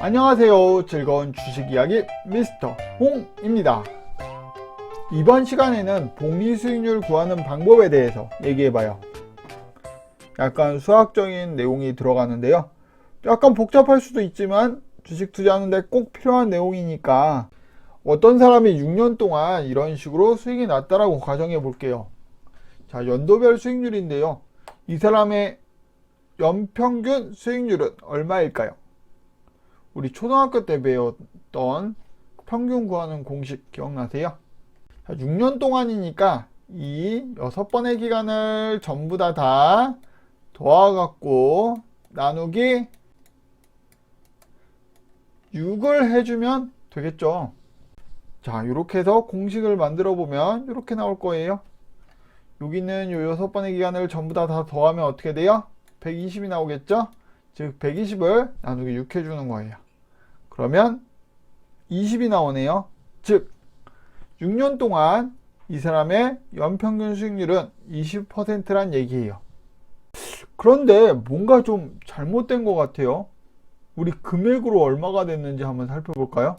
안녕하세요. 즐거운 주식 이야기 미스터 홍입니다. 이번 시간에는 복리 수익률 구하는 방법에 대해서 얘기해봐요. 약간 수학적인 내용이 들어가는데요. 약간 복잡할 수도 있지만 주식 투자하는데 꼭 필요한 내용이니까 어떤 사람이 6년 동안 이런 식으로 수익이 났다라고 가정해 볼게요. 자, 연도별 수익률인데요. 이 사람의 연평균 수익률은 얼마일까요? 우리 초등학교 때 배웠던 평균 구하는 공식 기억나세요? 자, 6년 동안이니까 이 6번의 기간을 전부 다 도와갖고 나누기 6을 해주면 되겠죠. 자, 이렇게 해서 공식을 만들어 보면 이렇게 나올 거예요. 여기는 요 6번의 기간을 전부 다 더하면 어떻게 돼요? 120이 나오겠죠? 즉 120을 나누기 6 해주는 거예요. 그러면 20이 나오네요. 즉 6년 동안 이 사람의 연평균 수익률은 20%란 얘기예요. 그런데 뭔가 좀 잘못된 것 같아요. 우리 금액으로 얼마가 됐는지 한번 살펴볼까요?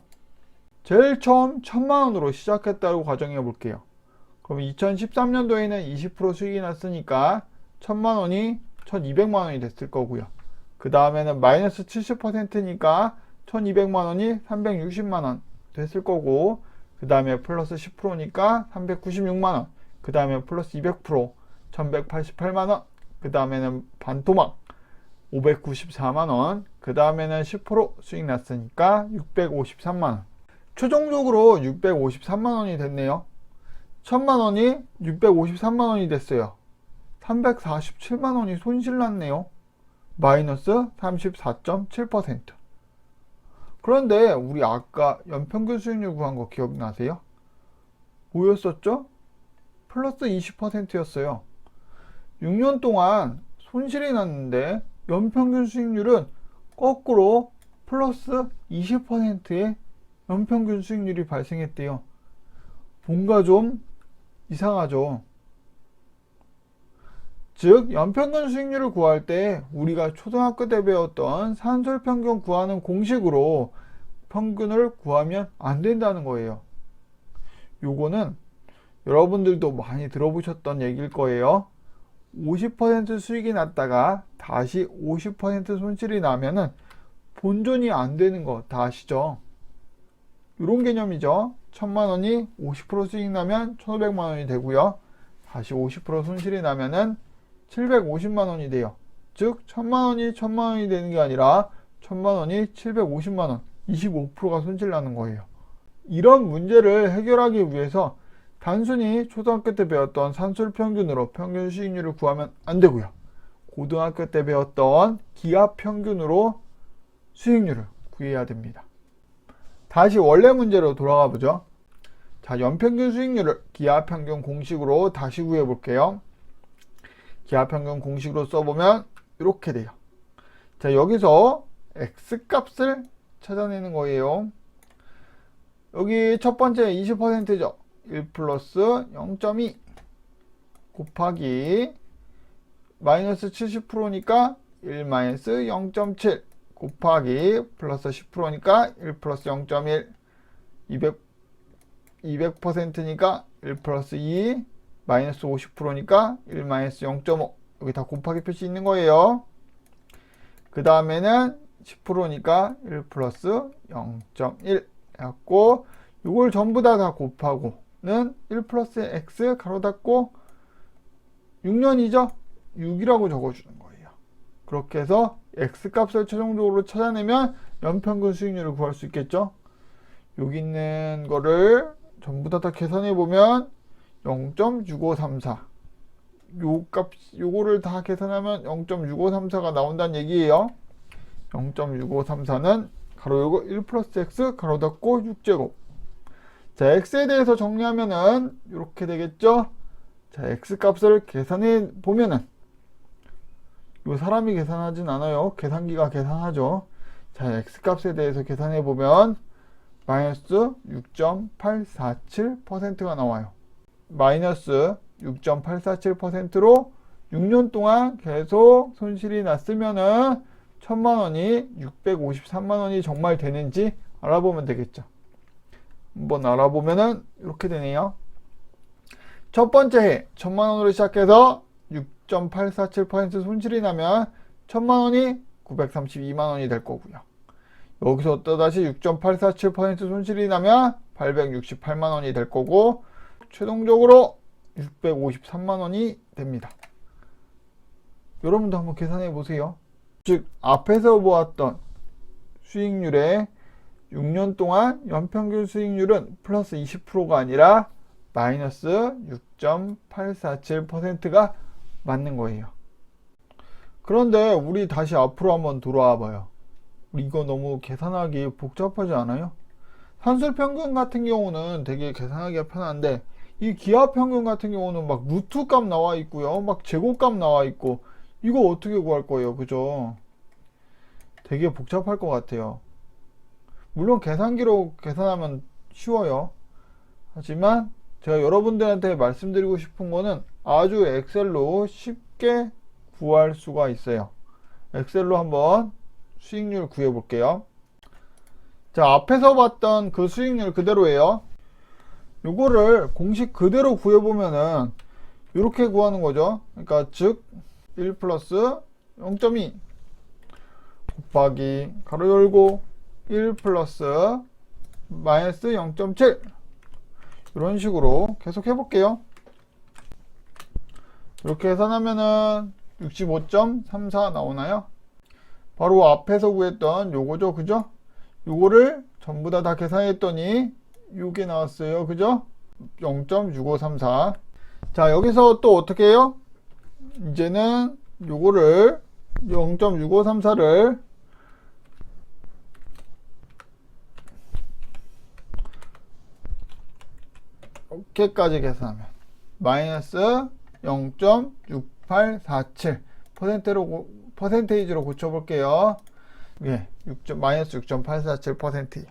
제일 처음 1000만원으로 시작했다고 가정해 볼게요. 그럼 2013년도에는 20% 수익이 났으니까 1000만원이 1200만원이 됐을 거고요. 그 다음에는 마이너스 70%니까 1200만원이 360만원 됐을 거고, 그 다음에 플러스 10%니까 396만원, 그 다음에 플러스 200% 1188만원, 그 다음에는 반토막 594만원, 그 다음에는 10% 수익 났으니까 653만원. 최종적으로 653만원이 됐네요. 1000만원이 653만원이 됐어요. 347만원이 손실 났네요. 마이너스 34.7%. 그런데 우리 아까 연평균 수익률 구한 거 기억나세요? 뭐였었죠? 플러스 20%였어요. 6년 동안 손실이 났는데 연평균 수익률은 거꾸로 플러스 20%의 연평균 수익률이 발생했대요. 뭔가 좀 이상하죠? 즉 연평균 수익률을 구할 때 우리가 초등학교 때 배웠던 산술평균 구하는 공식으로 평균을 구하면 안 된다는 거예요. 요거는 여러분들도 많이 들어보셨던 얘기일 거예요. 50% 수익이 났다가 다시 50% 손실이 나면은 본전이 안 되는 거 다 아시죠? 이런 개념이죠. 1000만원이 50% 수익 나면 1500만원이 되고요. 다시 50% 손실이 나면은 750만원이 돼요. 즉 1000만원이 1000만원이 되는 게 아니라 1000만원이 750만원, 25%가 손실 나는 거예요. 이런 문제를 해결하기 위해서 단순히 초등학교 때 배웠던 산술평균으로 평균 수익률을 구하면 안 되고요. 고등학교 때 배웠던 기하평균으로 수익률을 구해야 됩니다. 다시 원래 문제로 돌아가 보죠. 자, 연평균 수익률을 기하평균 공식으로 다시 구해 볼게요. 기하평균 공식으로 써보면 이렇게 돼요. 자, 여기서 X값을 찾아내는 거예요. 여기 첫 번째 20%죠. 1 플러스 0.2 곱하기 마이너스 70%니까 1 마이너스 0.7 곱하기 플러스 10%니까 1 플러스 0.1 200%니까 1 플러스 2 마이너스 50%니까 1 마이너스 0.5 여기 다 곱하기 표시 있는 거예요. 그 다음에는 10%니까 1 플러스 0.1 해갖고 이걸 전부 다 곱하고는 1 플러스 x 가로 닫고 6년이죠? 6이라고 적어주는 거예요. 그렇게 해서 x값을 최종적으로 찾아내면 연평균 수익률을 구할 수 있겠죠? 여기 있는 거를 전부 다 계산해 보면 0.6534 요거를 다 계산하면 0.6534가 나온다는 얘기예요. 0.6534는 가로 열고 1 플러스 x 가로 닫고 6제곱. 자, x에 대해서 정리하면은 이렇게 되겠죠. 자, x 값을 계산해 보면은 요 사람이 계산하진 않아요. 계산기가 계산하죠. 자, x 값에 대해서 계산해 보면 마이너스 6.847%가 나와요. 마이너스 6.847%로 6년 동안 계속 손실이 났으면은 1000만원이 653만원이 정말 되는지 알아보면 되겠죠. 한번 알아보면은 이렇게 되네요. 첫 번째 해 1000만원으로 시작해서 6.847% 손실이 나면 1000만원이 932만원이 될 거고요. 여기서 또다시 6.847% 손실이 나면 868만원이 될 거고, 최종적으로 653만원이 됩니다. 여러분도 한번 계산해 보세요. 즉 앞에서 보았던 수익률의 6년 동안 연평균 수익률은 플러스 20%가 아니라 마이너스 6.847%가 맞는 거예요. 그런데 우리 다시 앞으로 한번 돌아와 봐요. 이거 너무 계산하기 복잡하지 않아요? 산술평균 같은 경우는 되게 계산하기가 편한데, 이 기하평균 같은 경우는 막 루트 값 나와 있고요, 막 제곱값 나와 있고, 이거 어떻게 구할 거예요? 그죠? 되게 복잡할 것 같아요. 물론 계산기로 계산하면 쉬워요. 하지만 제가 여러분들한테 말씀드리고 싶은 거는 아주 엑셀로 쉽게 구할 수가 있어요. 엑셀로 한번 수익률 구해 볼게요. 자, 앞에서 봤던 그 수익률 그대로예요. 요거를 공식 그대로 구해 보면은 이렇게 구하는 거죠. 그러니까 즉 1 플러스 0.2 곱하기 가로 열고 1 플러스 마이너스 0.7, 이런 식으로 계속 해볼게요. 이렇게 계산하면은 65.34 나오나요? 바로 앞에서 구했던 요거죠, 그죠? 요거를 전부 다 계산했더니 요게 나왔어요, 그죠? 0.6534. 자, 여기서 또 어떻게 해요? 이제는 요거를 0.6534를 이렇게까지 계산하면 마이너스 0.6847 퍼센테이지로 고쳐볼게요. 예, 마이너스 6.847%예요.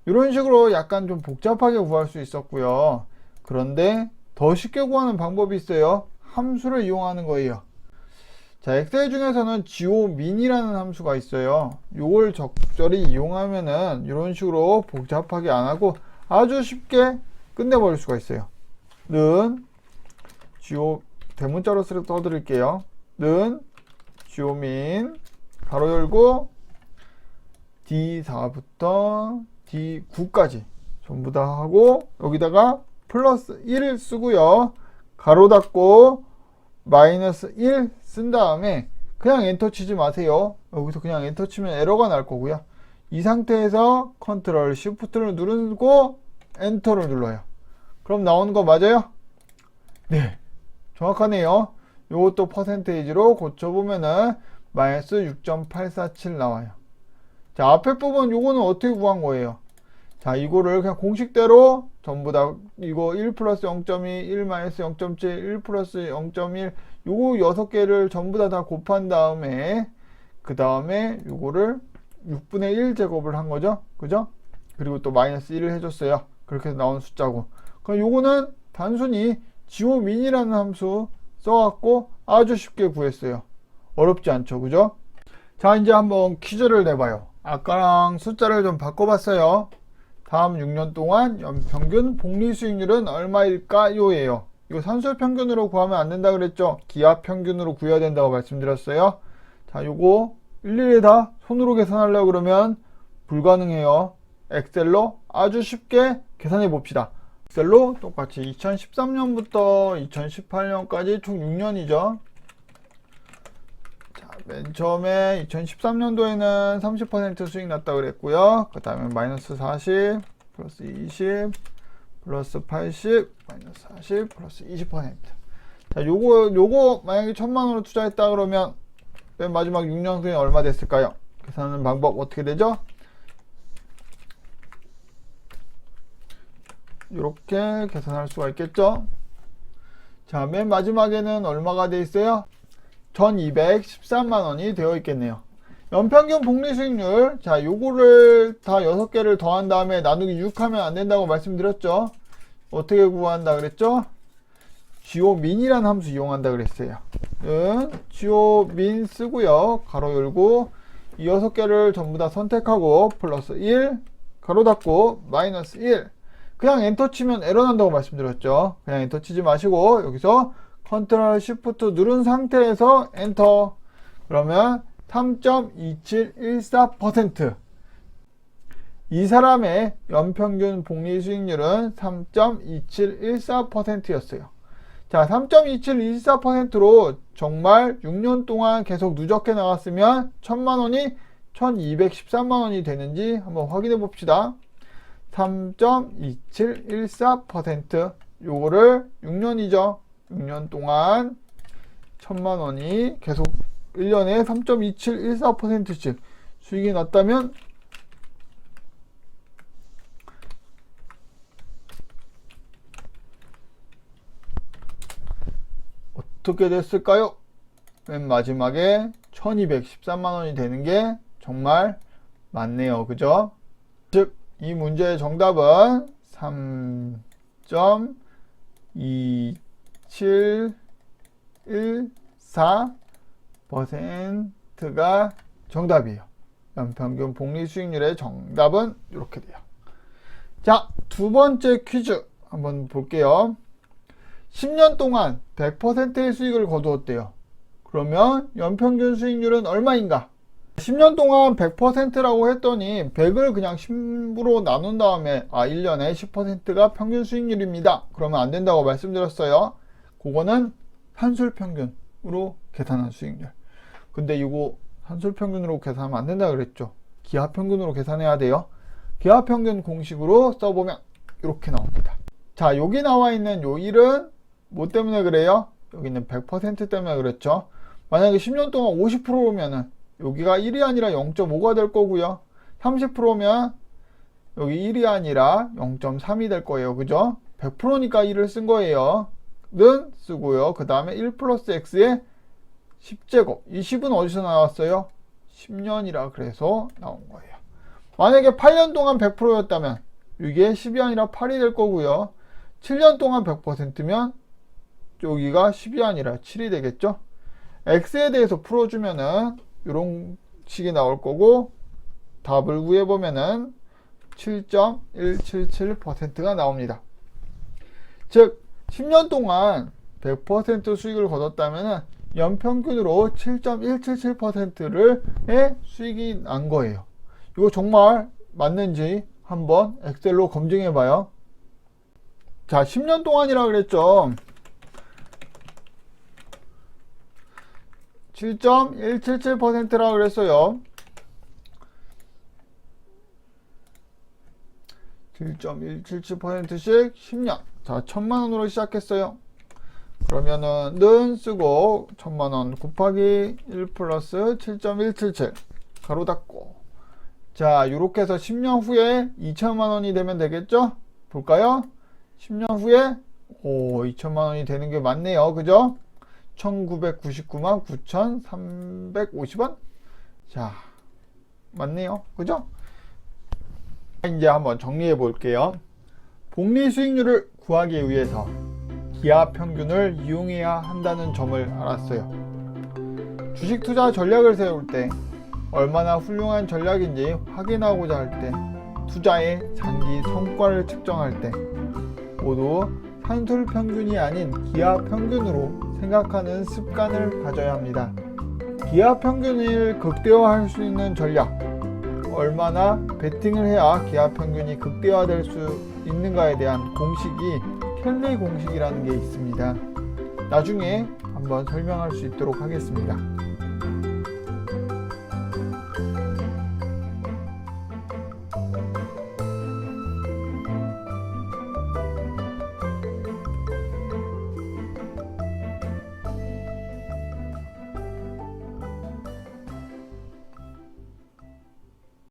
이런 식으로 약간 좀 복잡하게 구할 수 있었고요. 그런데 더 쉽게 구하는 방법이 있어요. 함수를 이용하는 거예요. 자, 엑셀 중에서는 geomin이라는 함수가 있어요. 이걸 적절히 이용하면은 이런 식으로 복잡하게 안 하고 아주 쉽게 끝내버릴 수가 있어요. 는 대문자로 써드릴게요. 는 geomin 가로 열고 D4부터 D9까지 전부 다 하고 여기다가 플러스 1을 쓰고요. 가로 닫고 마이너스 1 쓴 다음에 그냥 엔터 치지 마세요. 여기서 그냥 엔터 치면 에러가 날 거고요. 이 상태에서 컨트롤 시프트를 누르고 엔터를 눌러요. 그럼 나오는 거 맞아요? 네, 정확하네요. 요것도 퍼센테이지로 고쳐보면은 마이너스 6.847 나와요. 자, 앞에 부분 요거는 어떻게 구한 거예요? 자, 이거를 그냥 공식대로 전부 다 이거 1 플러스 0.2, 1 마이너스 0.7, 1 플러스 0.1 요거 6개를 전부 다 곱한 다음에 그 다음에 요거를 6분의 1 제곱을 한 거죠. 그죠? 그리고 또 마이너스 1을 해줬어요. 그렇게 해서 나온 숫자고. 그럼 요거는 단순히 geomin이라는 함수 써갖고 아주 쉽게 구했어요. 어렵지 않죠. 그죠? 자, 이제 한번 퀴즈를 내봐요. 아까랑 숫자를 좀 바꿔봤어요. 다음 6년 동안 연평균 복리 수익률은 얼마일까요? 예요. 이거 산술 평균으로 구하면 안 된다 그랬죠? 기하 평균으로 구해야 된다고 말씀드렸어요. 자, 요거 일일이 다 손으로 계산하려고 그러면 불가능해요. 엑셀로 아주 쉽게 계산해 봅시다. 엑셀로 똑같이 2013년부터 2018년까지 총 6년이죠. 자, 맨 처음에 2013년도에는 30% 수익 났다고 그랬고요. 그 다음에 마이너스 40, 플러스 20, 플러스 80, 마이너스 40, 플러스 20%. 자, 요거 만약에 1000만원으로 투자했다 그러면 맨 마지막 6년 후에 얼마 됐을까요? 계산하는 방법 어떻게 되죠? 이렇게 계산할 수가 있겠죠. 자, 맨 마지막에는 얼마가 돼 있어요? 1213만원이 되어 있겠네요. 연평균 복리 수익률, 자, 요거를 다 6개를 더한 다음에 나누기 6 하면 안 된다고 말씀드렸죠. 어떻게 구한다 그랬죠? geomin이라는 함수 이용한다 그랬어요. 지오민 쓰고요. 가로 열고 이 6개를 전부 다 선택하고 플러스 1 가로 닫고 마이너스 1. 그냥 엔터 치면 에러 난다고 말씀드렸죠. 그냥 엔터 치지 마시고 여기서 컨트롤 시프트 누른 상태에서 엔터. 그러면 3.2714%. 이 사람의 연평균 복리 수익률은 3.2714%였어요. 자, 3.2714%로 정말 6년 동안 계속 누적해 나갔으면 1000만원이 1213만원이 되는지 한번 확인해 봅시다. 3.2714%. 요거를 6년이죠. 6년 동안 1000만원이 계속 1년에 3.2714%씩 수익이 났다면 어떻게 됐을까요? 맨 마지막에 1213만원이 되는 게 정말 많네요. 그죠? 즉, 이 문제의 정답은 3.2714%가 정답이에요. 연평균 복리 수익률의 정답은 이렇게 돼요. 자, 두 번째 퀴즈 한번 볼게요. 10년 동안 100%의 수익을 거두었대요. 그러면 연평균 수익률은 얼마인가? 10년 동안 100%라고 했더니 100을 그냥 10으로 나눈 다음에 1년에 10%가 평균 수익률입니다. 그러면 안 된다고 말씀드렸어요. 그거는 산술평균으로 계산한 수익률. 근데 이거 산술평균으로 계산하면 안 된다 그랬죠. 기하평균으로 계산해야 돼요. 기하평균 공식으로 써보면 이렇게 나옵니다. 자, 여기 나와 있는 요 1은 뭐 때문에 그래요? 여기는 100% 때문에 그랬죠. 만약에 10년 동안 50%면은 여기가 1이 아니라 0.5가 될 거고요. 30%면 여기 1이 아니라 0.3이 될 거예요. 그죠? 100%니까 1을 쓴 거예요. 는 쓰고요. 그 다음에 1 플러스 x의 10제곱. 이 10은 어디서 나왔어요? 10년이라 그래서 나온 거예요. 만약에 8년 동안 100%였다면 이게 10이 아니라 8이 될 거고요. 7년 동안 100%면 여기가 10이 아니라 7이 되겠죠. x에 대해서 풀어주면은 이런 식이 나올 거고 답을 구해보면은 7.177%가 나옵니다. 즉 10년 동안 100% 수익을 거뒀다면은 연평균으로 7.177%의 수익이 난 거예요. 이거 정말 맞는지 한번 엑셀로 검증해 봐요. 자, 10년 동안이라 그랬죠. 7.177%라 그랬어요. 7.177%씩 10년. 자, 1000만원으로 시작했어요. 그러면은 는 쓰고 1000만원 곱하기 1 플러스 7.177 가로 닫고. 자, 요렇게 해서 10년 후에 2천만원이 되면 되겠죠? 볼까요? 10년 후에 2천만원이 되는 게 맞네요. 그죠? 1999만 9,350원. 자, 맞네요. 그죠? 이제 한번 정리해 볼게요. 복리 수익률을 구하기 위해서 기하 평균을 이용해야 한다는 점을 알았어요. 주식 투자 전략을 세울 때 얼마나 훌륭한 전략인지 확인하고자 할 때, 투자의 장기 성과를 측정할 때 모두 산술 평균이 아닌 기하 평균으로 생각하는 습관을 가져야 합니다. 기하 평균을 극대화할 수 있는 전략, 얼마나 베팅을 해야 기하 평균이 극대화될 수 있는가에 대한 공식이 켈리 공식이라는 게 있습니다. 나중에 한번 설명할 수 있도록 하겠습니다.